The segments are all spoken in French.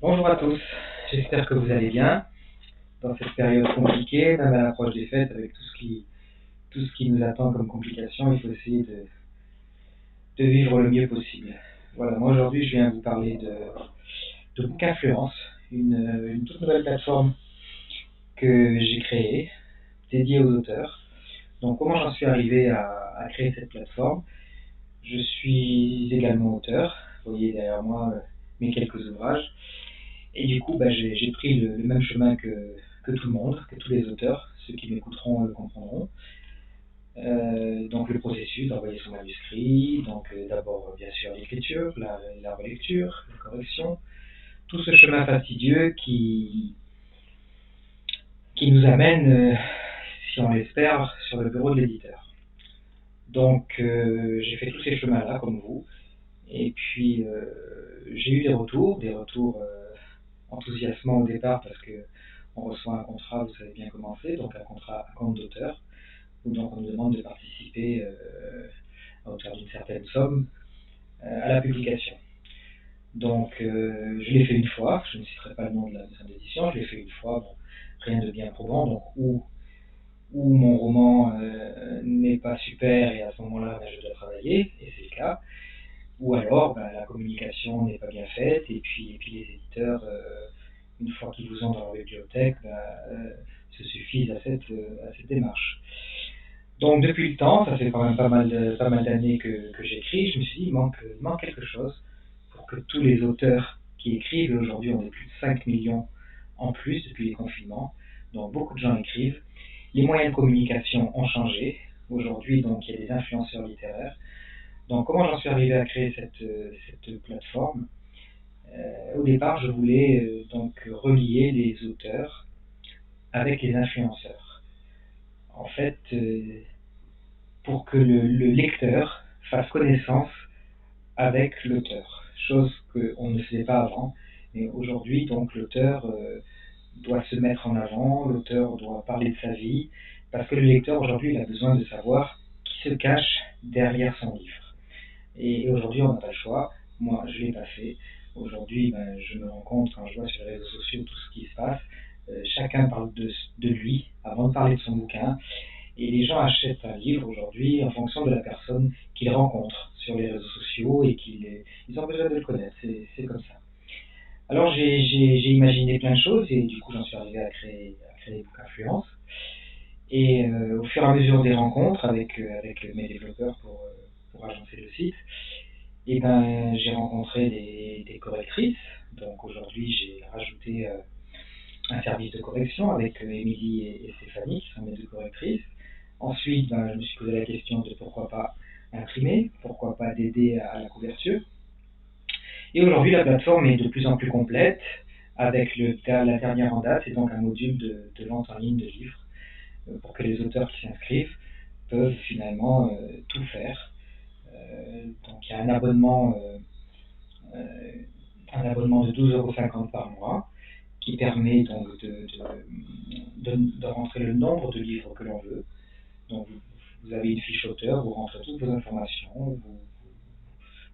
Bonjour à tous, j'espère que vous allez bien dans cette période compliquée, même à l'approche des fêtes, avec tout ce qui nous attend comme complications. Il faut essayer de vivre le mieux possible. Voilà, moi aujourd'hui je viens vous parler de Bookfluence, une toute nouvelle plateforme que j'ai créée, dédiée aux auteurs. Donc comment j'en suis arrivé à créer cette plateforme? Je suis également auteur, vous voyez derrière moi mes quelques ouvrages. Et du coup, j'ai pris le même chemin que tout le monde, que tous les auteurs, ceux qui m'écouteront le comprendront. Donc le processus d'envoyer son manuscrit, donc d'abord bien sûr l'écriture, la relecture, la correction, tout ce chemin fastidieux qui nous amène, si on l'espère, sur le bureau de l'éditeur. Donc j'ai fait tous ces chemins-là comme vous, et puis j'ai eu des retours enthousiasmants au départ parce que on reçoit un contrat, vous savez bien comment c'est, donc un contrat à compte d'auteur, où donc on nous demande de participer à hauteur d'une certaine somme à la publication. Donc je l'ai fait une fois, je ne citerai pas le nom de la maison d'édition, je l'ai fait une fois, bon, rien de bien probant, donc où mon roman n'est pas super et à ce moment-là je dois travailler, et c'est le cas, ou alors la communication n'est pas bien faite, et puis les éditeurs, une fois qu'ils vous ont dans leur bibliothèque, se suffisent à cette démarche. Donc depuis le temps, ça fait quand même pas mal d'années que j'écris, je me suis dit il manque quelque chose pour que tous les auteurs qui écrivent, et aujourd'hui on est plus de 5 millions en plus depuis les confinements, donc beaucoup de gens écrivent. Les moyens de communication ont changé. Aujourd'hui, donc, il y a des influenceurs littéraires. Donc, comment j'en suis arrivé à créer cette plateforme? Au départ, je voulais donc relier les auteurs avec les influenceurs. En fait, pour que le lecteur fasse connaissance avec l'auteur, chose qu'on ne faisait pas avant. Mais aujourd'hui, donc, l'auteur doit se mettre en avant, l'auteur doit parler de sa vie, parce que le lecteur aujourd'hui il a besoin de savoir qui se cache derrière son livre. Et aujourd'hui on n'a pas le choix, moi je ne l'ai pas fait. Aujourd'hui je me rends compte quand je vois sur les réseaux sociaux tout ce qui se passe, chacun parle de lui avant de parler de son bouquin, et les gens achètent un livre aujourd'hui en fonction de la personne qu'ils rencontrent sur les réseaux sociaux et ils ont besoin de le connaître, c'est comme ça. Alors j'ai imaginé plein de choses et du coup j'en suis arrivé à créer Bookfluence. Et au fur et à mesure des rencontres avec mes développeurs pour agencer le site, et j'ai rencontré des correctrices. Donc aujourd'hui j'ai rajouté un service de correction avec Émilie et Stéphanie qui sont mes deux correctrices. Ensuite je me suis posé la question de pourquoi pas imprimer, pourquoi pas d'aider à la couverture. Et aujourd'hui, la plateforme est de plus en plus complète avec la dernière en date, c'est donc un module de vente en ligne de livres pour que les auteurs qui s'inscrivent peuvent finalement tout faire. Donc il y a un abonnement de 12,50 € par mois qui permet donc de rentrer le nombre de livres que l'on veut. Donc vous avez une fiche auteur, vous rentrez toutes vos informations,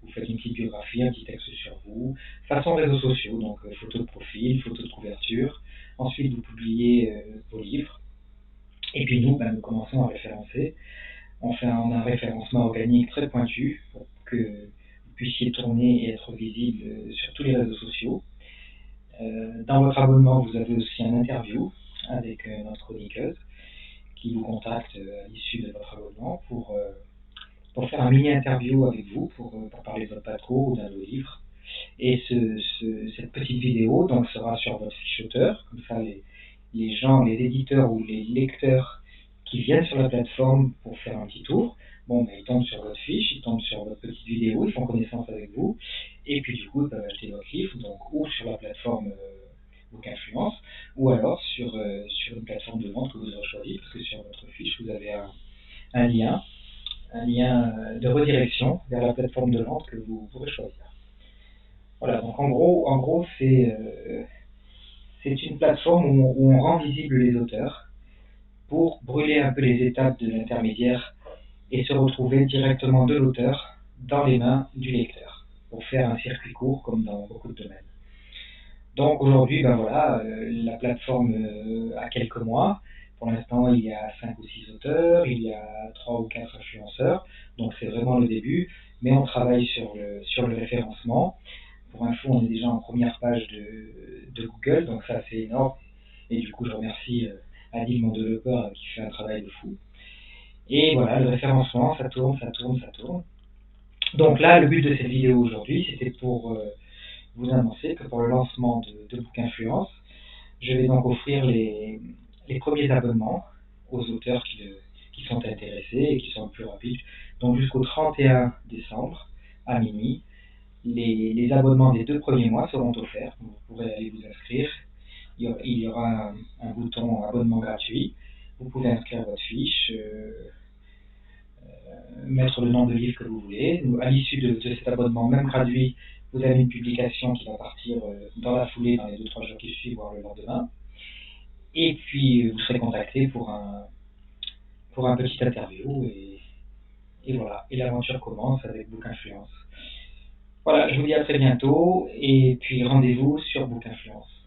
vous faites une petite biographie, un petit texte sur vous, façon réseaux sociaux, donc photo de profil, photo de couverture. Ensuite, vous publiez vos livres. Et puis nous commençons à référencer. On a un référencement organique très pointu pour que vous puissiez tourner et être visible sur tous les réseaux sociaux. Dans votre abonnement, vous avez aussi un interview avec notre chroniqueuse qui vous contacte à l'issue de votre abonnement pour faire un mini-interview avec vous, pour parler de votre parcours ou d'un de vos livres. Et cette petite vidéo donc, sera sur votre fiche auteur, comme ça les gens, les éditeurs ou les lecteurs qui viennent sur la plateforme pour faire un petit tour, ils tombent sur votre fiche, ils tombent sur votre petite vidéo, ils font connaissance avec vous, et puis du coup ils peuvent acheter votre livre, donc ou sur la plateforme Bookfluence, ou alors sur une plateforme de vente que vous aurez choisi, parce que sur votre fiche vous avez un lien de redirection vers la plateforme de vente que vous pourrez choisir. Voilà, donc en gros c'est une plateforme où on rend visible les auteurs pour brûler un peu les étapes de l'intermédiaire et se retrouver directement de l'auteur dans les mains du lecteur, pour faire un circuit court comme dans beaucoup de domaines. Donc aujourd'hui, ben voilà, la plateforme a quelques mois. Pour l'instant, il y a 5 ou 6 auteurs, il y a 3 ou 4 influenceurs, donc c'est vraiment le début, mais on travaille sur le référencement. Pour info, on est déjà en première page de Google, donc ça c'est énorme. Et du coup, je remercie Adil, mon développeur, qui fait un travail de fou. Et voilà, le référencement, ça tourne, ça tourne, ça tourne. Donc là, le but de cette vidéo aujourd'hui, c'était pour vous annoncer que pour le lancement de Book Influence, je vais donc offrir les premiers abonnements aux auteurs qui sont intéressés et qui sont le plus rapides. Donc jusqu'au 31 décembre à minuit, les abonnements des 2 premiers mois seront offerts. Vous pourrez aller vous inscrire. Il y aura un bouton abonnement gratuit. Vous pouvez inscrire votre fiche, mettre le nombre de livres que vous voulez. À l'issue de cet abonnement, même gratuit, vous avez une publication qui va partir dans la foulée, dans les 2-3 jours qui suivent, voire le lendemain. Et puis, vous serez contacté pour un petit interview. Et voilà. Et l'aventure commence avec Book Influence. Voilà, je vous dis à très bientôt. Et puis, rendez-vous sur Book Influence.